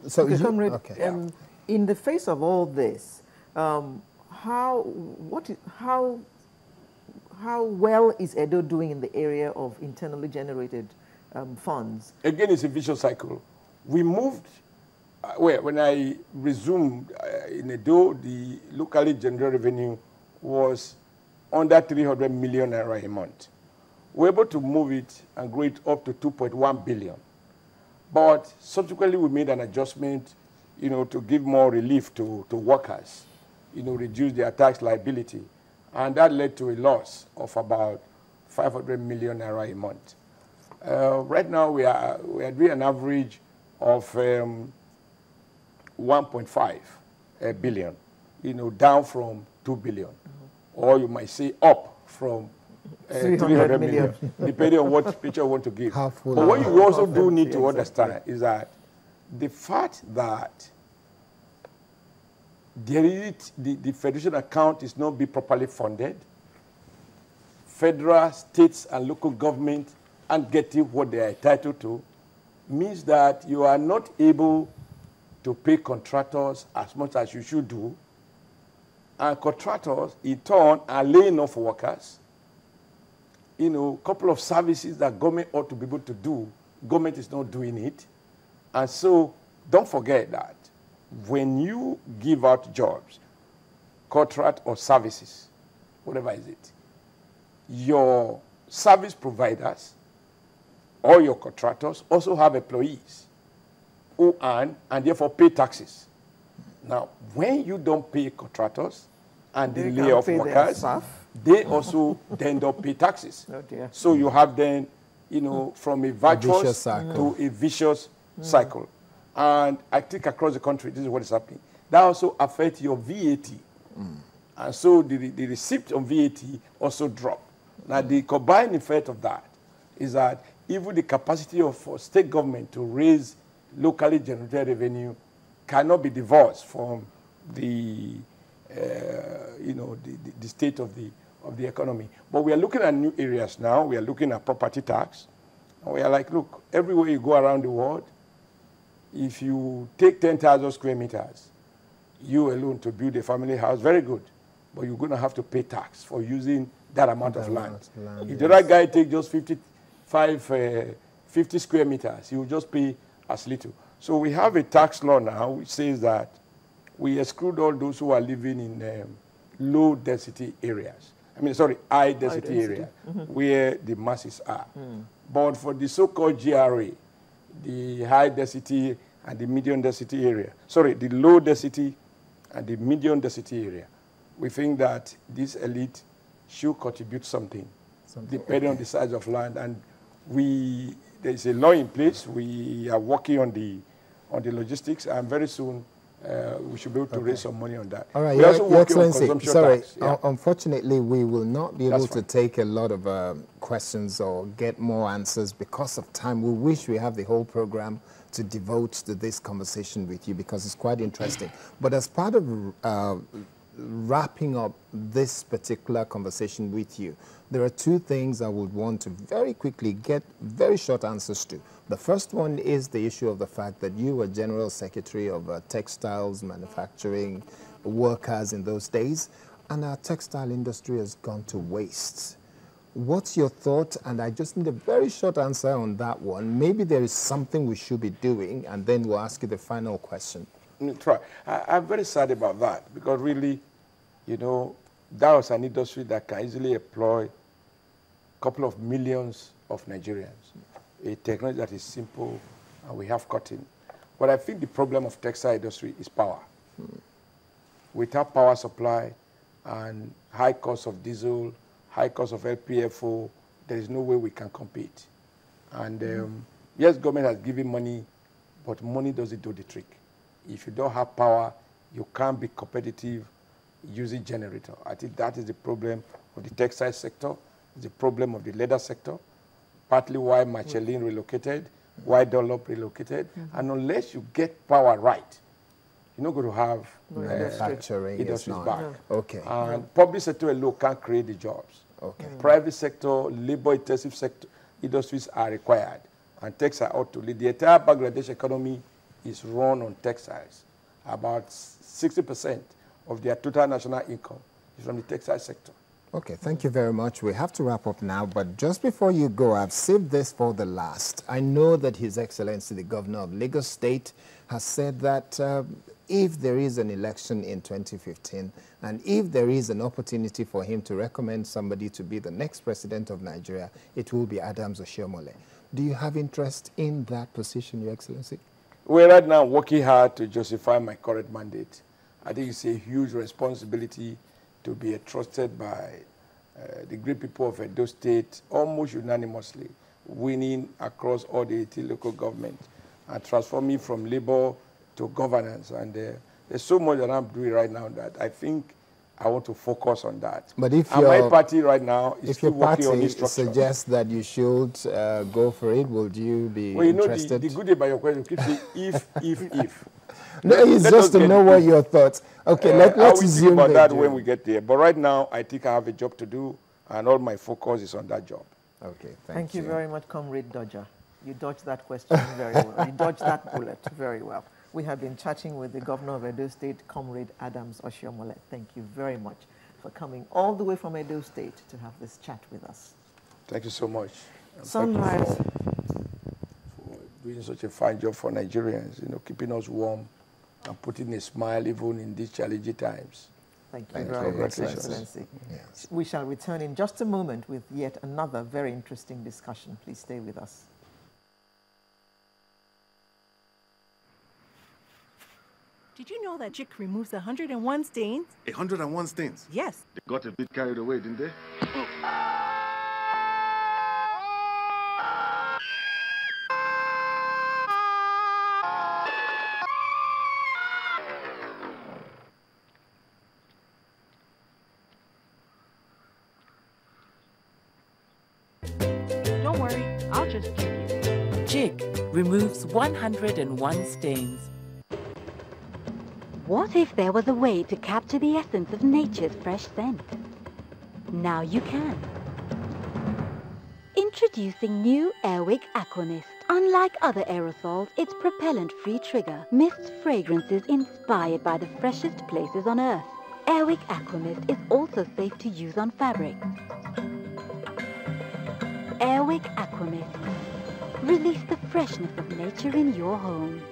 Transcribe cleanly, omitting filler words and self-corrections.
So okay, comrade, in the face of all this, how well is Edo doing in the area of internally generated funds? Again, it's a vicious cycle. We moved, well, when I resumed in Edo, the locally generated revenue was under 300 million naira a month. We're able to move it and grow it up to 2.1 billion. But subsequently, we made an adjustment, you know, to give more relief to workers, you know, reduce their tax liability. And that led to a loss of about 500 million naira a month. Right now, we are doing an average of 1.5 billion, you know, down from 2 billion. Or you might say up from 300 million, depending on what picture you want to give. But what you also do need to understand is that the fact that the federation account is not being properly funded, federal, states, and local government aren't getting what they are entitled to, means that you are not able to pay contractors as much as you should do, and contractors, in turn, are laying off workers. You know, a couple of services that government ought to be able to do, government is not doing it. And so, don't forget that when you give out jobs, contract or services, whatever is it, your service providers or your contractors also have employees who earn and therefore pay taxes. Now, when you don't pay contractors and they lay off workers, they also then don't pay taxes. Oh dear. So you have then, you know, from a virtuous to a vicious cycle. And I think across the country, this is what is happening. That also affects your VAT. And so the receipt on VAT also drop. Now, the combined effect of that is that even the capacity for state government to raise locally generated revenue cannot be divorced from the, you know, the state of the economy. But we are looking at new areas now. We are looking at property tax. And we are like, look, everywhere you go around the world, if you take 10,000 square meters, you alone to build a family house, very good. But you're going to have to pay tax for using that amount of land. If the right guy takes just 50 square meters, he will just pay as little. So we have a tax law now which says that we exclude all those who are living in low-density areas. I mean, sorry, high-density areas, where the masses are. But for the so-called GRA, the high-density and the medium-density area, sorry, the low-density and the medium-density area, we think that this elite should contribute something depending on the size of land. And there is a law in place. We are working on the logistics, and very soon we should be able to raise some money on that. All right, We're also working on consumption tax. Unfortunately, we will not be able to take a lot of questions or get more answers because of time. We wish we have the whole program to devote to this conversation with you because it's quite interesting. But as part of wrapping up this particular conversation with you, there are two things I would want to very quickly get very short answers to. The first one is the issue of the fact that you were General Secretary of textiles, manufacturing, workers in those days, and our textile industry has gone to waste. What's your thought? And I just need a very short answer on that one. Maybe there is something we should be doing, and then we'll ask you the final question. Try. I'm very sad about that because really, you know, that was an industry that can easily employ a couple of millions of Nigerians. A technology that is simple and we have cotton. But I think the problem of textile industry is power. Without power supply and high cost of diesel, high cost of LPFO, there is no way we can compete. And yes, government has given money, but money doesn't do the trick. If you don't have power, you can't be competitive using generator. I think that is the problem of the textile sector, the problem of the leather sector, partly why Michelin relocated, why Dunlop relocated. And unless you get power right, you're not going to have manufacturing industries back. Okay. And public sector alone can't create the jobs. Okay. Private sector, labor-intensive sector industries are required. And textile ought to lead. The entire Bangladesh economy is run on textiles. About 60% of their total national income is from the textile sector. Okay, thank you very much. We have to wrap up now, but just before you go, I've saved this for the last. I know that His Excellency, the Governor of Lagos State, has said that if there is an election in 2015, and if there is an opportunity for him to recommend somebody to be the next president of Nigeria, it will be Adams Oshiomhole. Do you have interest in that position, Your Excellency? We're right now working hard to justify my current mandate. I think it's a huge responsibility to be trusted by the great people of Edo State, almost unanimously, winning across all the 18 local governments and transforming from labor to governance. And there's so much that I'm doing right now that I think I want to focus on that. But if my party right now is still working on this structure. If your party suggests that you should go for it, would you be interested? Well, you know, the good thing about your question, you keep saying if. No, it's just to know what your thoughts. Okay, let's assume about that when we get there. But right now, I think I have a job to do, and all my focus is on that job. Okay, thank you very much, Comrade Dodger. You dodged that question very well. You dodged that bullet very well. We have been chatting with the Governor of Edo State, Comrade Adams Oshiomhole. Thank you very much for coming all the way from Edo State to have this chat with us. Thank you so much. Sunrise. For doing such a fine job for Nigerians, you know, keeping us warm and putting a smile even in these challenging times. Thank you very much, Excellency. Yes. We shall return in just a moment with yet another very interesting discussion. Please stay with us. Did you know that Jik removes 101 stains? 101 stains? Yes. They got a bit carried away, didn't they? Oh. Don't worry, I'll just check it. Jik removes 101 stains. What if there was a way to capture the essence of nature's fresh scent? Now you can. Introducing new Airwick Aqua Mist. Unlike other aerosols, its propellant-free trigger mists fragrances inspired by the freshest places on Earth. Airwick Aqua Mist is also safe to use on fabric. Airwick Aqua Mist. Release the freshness of nature in your home.